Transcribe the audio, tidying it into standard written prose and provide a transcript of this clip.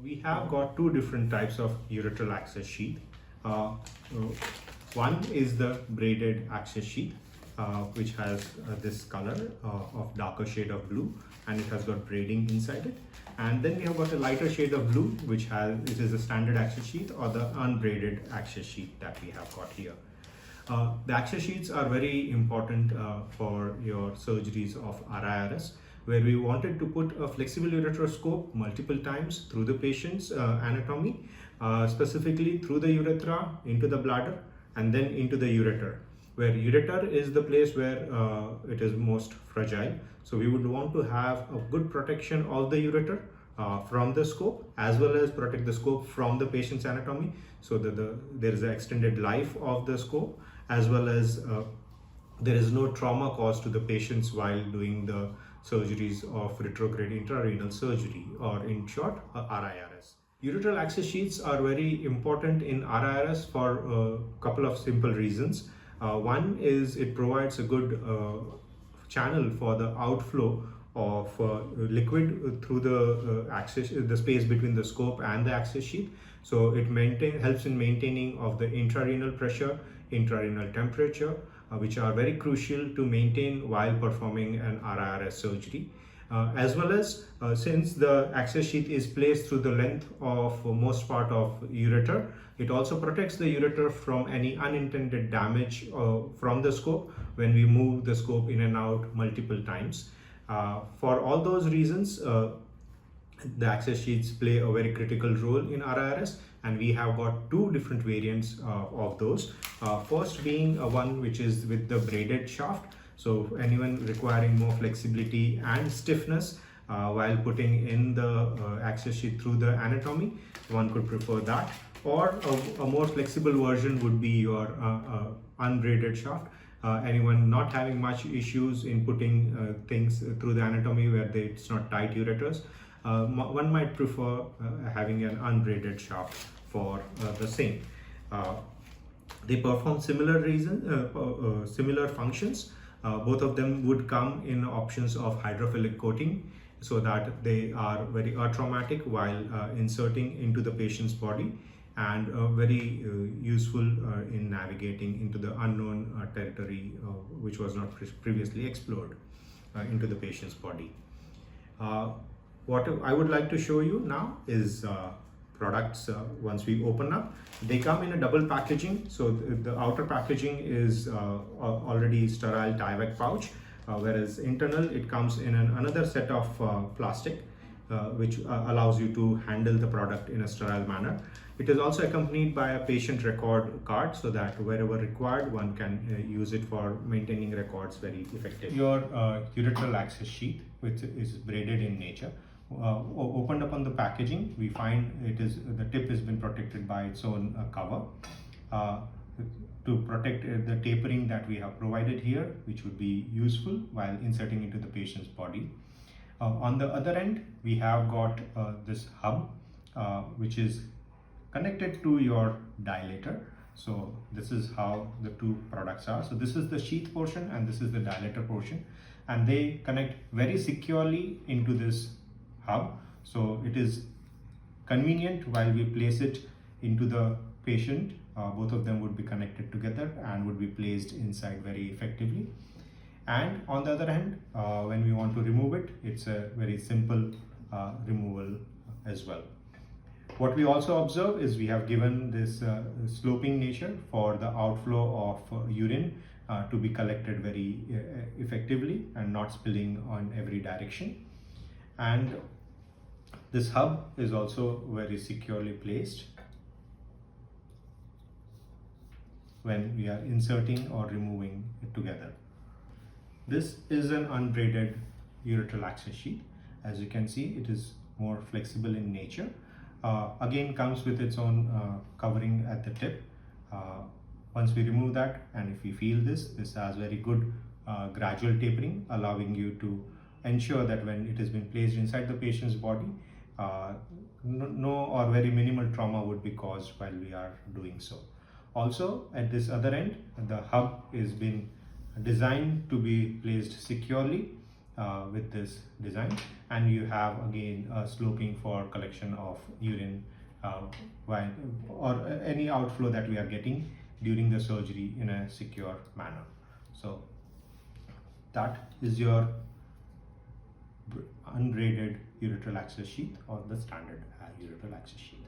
We have got two different types of ureteral access sheath. Uh, uh, One is the braided access sheath, which has this color of darker shade of blue, and it has got braiding inside it. And then we have got a lighter shade of blue, which is a standard access sheath, or the unbraided access sheath that we have got here. The access sheaths are very important for your surgeries of RIRS, where we wanted to put a flexible ureteroscope multiple times through the patient's anatomy, specifically through the urethra, into the bladder, and then into the ureter, where ureter is the place where it is most fragile. So we would want to have a good protection of the ureter from the scope, as well as protect the scope from the patient's anatomy, so that there is an extended life of the scope, as well as there is no trauma caused to the patients while doing the surgeries of retrograde intrarenal surgery, or in short, RIRS. Ureteral access sheaths are very important in RIRS for a couple of simple reasons. One is it provides a good channel for the outflow of liquid through the space between the scope and the access sheath. So it helps in maintaining of the intrarenal pressure, intrarenal temperature, which are very crucial to maintain while performing an RIRS surgery. As well as since the access sheath is placed through the length of most part of ureter, it also protects the ureter from any unintended damage from the scope when we move the scope in and out multiple times. For all those reasons, the access sheaths play a very critical role in RIRS, and we have got two different variants of those. First being one which is with the braided shaft. So anyone requiring more flexibility and stiffness while putting in the access sheath through the anatomy, one could prefer that. Or a more flexible version would be your unbraided shaft. Anyone not having much issues in putting things through the anatomy where it's not tight ureters, one might prefer having an unbraided shaft for the same. They perform similar functions. Both of them would come in options of hydrophilic coating, so that they are very atraumatic while inserting into the patient's body, and very useful in navigating into the unknown territory which was not previously explored into the patient's body. What I would like to show you now is products. Once we open up, they come in a double packaging. So the outer packaging is already sterile Tyvek pouch, whereas internal it comes in another set of plastic, which allows you to handle the product in a sterile manner. It is also accompanied by a patient record card, so that wherever required, one can use it for maintaining records very effectively. Your ureteral access sheath, which is braided in nature. Opened up on the packaging, we find the tip has been protected by its own cover to protect the tapering that we have provided here, which would be useful while inserting into the patient's body. On the other end, we have got this hub, which is connected to your dilator. So this is how the two products are. So this is the sheath portion and this is the dilator portion, and they connect very securely into this hub. So it is convenient while we place it into the patient. Both of them would be connected together and would be placed inside very effectively. And on the other hand, when we want to remove it, it's a very simple removal as well. What we also observe is we have given this sloping nature for the outflow of urine to be collected very effectively and not spilling on every direction. And this hub is also very securely placed when we are inserting or removing it together. This is an unbraided ureteral access sheath. As you can see, it is more flexible in nature. Again, comes with its own covering at the tip. Once we remove that, and if we feel this has very good gradual tapering, allowing you to ensure that when it has been placed inside the patient's body, no or very minimal trauma would be caused while we are doing so. Also, at this other end, the hub is been designed to be placed securely with this design, and you have again sloping for collection of urine or any outflow that we are getting during the surgery in a secure manner. So that is your unbraided ureteral access sheath or the standard ureteral access sheath.